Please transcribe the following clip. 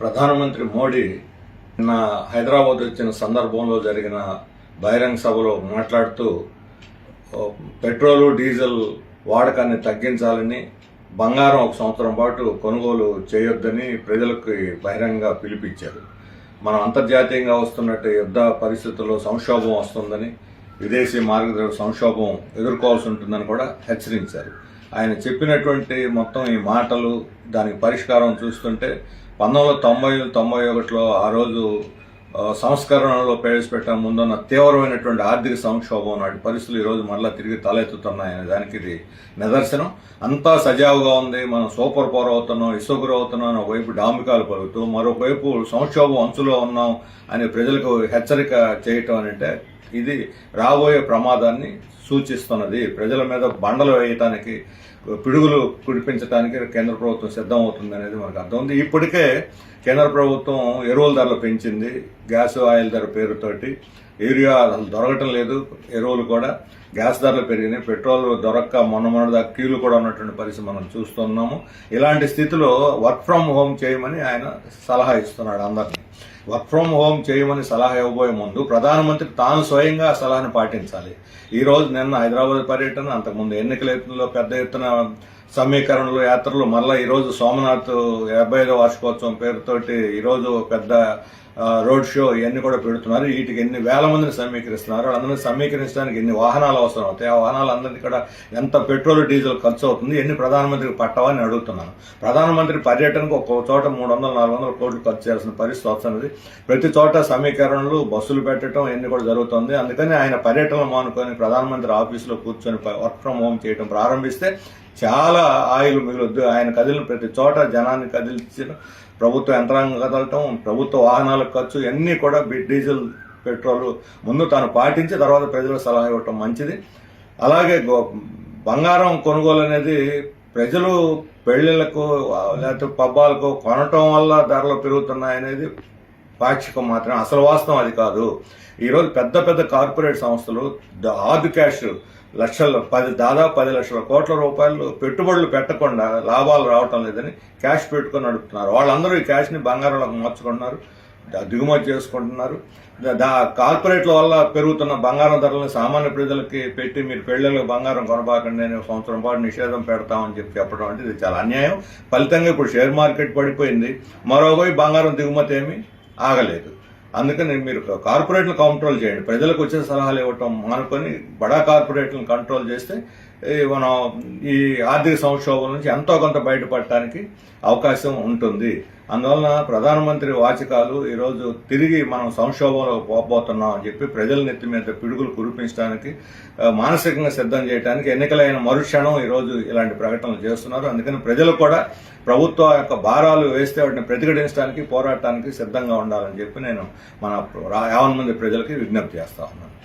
ప్రధానమంత్రి మోడీ నిన్న హైదరాబాద్ వచ్చిన సందర్భంలో జరిగిన బహిరంగ సభలో మాట్లాడుతూ పెట్రోలు డీజిల్ వాడకాన్ని తగ్గించాలని, బంగారం 1 సంవత్సరం పాటు కొనుగోలు చేయొద్దని ప్రజలకు బహిరంగంగా పిలుపిచ్చారు. మనం అంతర్జాతీయంగా వస్తున్నట్టు యుద్ధ పరిస్థితుల్లో సంక్షోభం వస్తుందని, విదేశీ మార్గదర్శక సంక్షోభం ఎదుర్కోవాల్సి ఉంటుందని కూడా హెచ్చరించారు. ఆయన చెప్పినటువంటి మొత్తం ఈ మాటలు, దానికి పరిష్కారం చూస్తుంటే 1990-91లో ఆ రోజు సంస్కరణలో ప్రవేశపెట్టిన ముందున్న తీవ్రమైనటువంటి ఆర్థిక సంక్షోభం నాటి పరిస్థితులు ఈరోజు మళ్ళీ తిరిగి తలెత్తుతున్నాయనే దానికి ఇది నిదర్శనం. అంతా సజావుగా ఉంది, మనం సూపర్ పవర్ అవుతున్నాం, ఇసుగురు అవుతున్నాం అని ఒకవైపు డాంబికాలు పలుకుతూ, మరోవైపు సంక్షోభం అంచులో ఉన్నాం అని ప్రజలకు హెచ్చరిక చేయటం అంటే ఇది రాబోయే ప్రమాదాన్ని సూచిస్తున్నది. ప్రజల మీద బండలు వేయటానికి, పిడుగులు కురిపించడానికి కేంద్ర ప్రభుత్వం సిద్ధమవుతుంది అనేది మనకు అర్థం ఉంది. ఇప్పటికే కేంద్ర ప్రభుత్వం ఎరువుల ధరలు పెంచింది. గ్యాస్ ఆయిల్ ధర పేరుతోటి యూరియా అసలు దొరకటం లేదు, ఎరువులు కూడా, గ్యాస్ ధరలు పెరిగినాయి, పెట్రోల్ దొరక్క మొన్న దాకా క్యూలు కూడా ఉన్నటువంటి పరిస్థితి మనం చూస్తున్నాము. ఇలాంటి స్థితిలో వర్క్ ఫ్రమ్ హోమ్ చేయమని ఆయన సలహా ఇస్తున్నాడు అందరినీ. వర్క్ ఫ్రమ్ హోమ్ చేయమని సలహా ఇవ్వబోయే ముందు ప్రధానమంత్రి తాను స్వయంగా ఆ సలహాను పాటించాలి. ఈ రోజు నిన్న హైదరాబాద్ పర్యటన, అంతకుముందు ఎన్నికల ఎత్తులో పెద్ద ఎత్తున సమీకరణలు, యాత్రలు, మళ్ళీ ఈరోజు సోమనాథ్ 75వ వార్షికోత్సవం పేరుతోటి ఈరోజు పెద్ద రోడ్ షో ఇవన్నీ కూడా పెడుతున్నారు. వీటికి ఎన్ని వేల మందిని సమీకరిస్తున్నారు. అందరినీ సమీకరించడానికి ఎన్ని వాహనాలు అవసరం అవుతాయి, ఆ వాహనాలందరికీ కూడా ఎంత పెట్రోల్ డీజిల్ ఖర్చు అవుతుంది, ఎన్ని ప్రధానమంత్రికి పట్టవని అడుగుతున్నాను. ప్రధానమంత్రి పర్యటనకు ఒక్కొక్క చోట 300-400 కోట్లు ఖర్చు చేయాల్సిన పరిస్థితి వస్తున్నది. ప్రతి చోట సమీకరణలు, బస్సులు పెట్టడం ఇవన్నీ కూడా జరుగుతుంది. అందుకని ఆయన పర్యటనలు మానుకొని ప్రధానమంత్రి ఆఫీసులో కూర్చొని వర్క్ ఫ్రం హోమ్ చేయడం ప్రారంభిస్తే చాలా ఆయిల్ మిగులుద్దు. ఆయన కదిలిన ప్రతి చోట జనాన్ని కదిలించిన ప్రభుత్వ యంత్రాంగం కదలటం, ప్రభుత్వ వాహనాల ఖర్చు ఇవన్నీ కూడా డీజిల్, పెట్రోల్ ముందు తాను పాటించి తర్వాత ప్రజలకు సలహా ఇవ్వటం మంచిది. అలాగే బంగారం కొనుగోలు అనేది ప్రజలు పెళ్లిళ్లకు లేకపోతే పబ్బాలకు కొనటం వల్ల ధరలు పెరుగుతున్నాయనేది పాక్షికం మాత్రమే, అసలు వాస్తవం అది కాదు. ఈరోజు పెద్ద పెద్ద కార్పొరేట్ సంస్థలు హార్డ్ క్యాష్ దాదాపు 10 లక్షల కోట్ల రూపాయలు పెట్టుబడులు పెట్టకుండా లాభాలు రావటం లేదని క్యాష్ పెట్టుకొని నడుపుతున్నారు. వాళ్ళందరూ ఈ క్యాష్ని బంగారంలోకి మార్చుకుంటున్నారు, దిగుమతి చేసుకుంటున్నారు. కార్పొరేట్ల వల్ల పెరుగుతున్న బంగారం ధరలను సామాన్య ప్రజలకి పెట్టి మీరు పెళ్లిళ్ళకి బంగారం కొనబాకండి అని 1 సంవత్సరం పాటు నిషేధం పెడతామని చెప్పడం అంటే ఇది చాలా అన్యాయం. ఫలితంగా ఇప్పుడు షేర్ మార్కెట్ పడిపోయింది, మరోవైపు బంగారం దిగుమతి ఏమీ ఆగలేదు. అందుకని మీరు కార్పొరేట్లను కంట్రోల్ చేయండి, ప్రజలకు వచ్చే సలహాలు ఇవ్వటం మానుకొని బడా కార్పొరేట్లను కంట్రోల్ చేస్తే మనం ఈ ఆర్థిక సంక్షోభం నుంచి ఎంతో కొంత బయటపడటానికి అవకాశం ఉంటుంది. అందువలన ప్రధానమంత్రి వాచకాలు ఈరోజు తిరిగి మనం సంక్షోభంలో పోబోతున్నాం అని చెప్పి ప్రజల నెత్తి మీద పిడుగులు కురిపించడానికి, మానసికంగా సిద్ధం చేయడానికి ఎన్నికలైన మరుక్షణం ఈరోజు ఇలాంటి ప్రకటనలు చేస్తున్నారు. అందుకని ప్రజలు కూడా ప్రభుత్వ యొక్క భారాలు వేస్తే వాటిని ప్రతిఘటించడానికి, పోరాటానికి సిద్ధంగా ఉండాలని చెప్పి నేను మన 50 మంది ప్రజలకి విజ్ఞప్తి చేస్తా ఉన్నాను.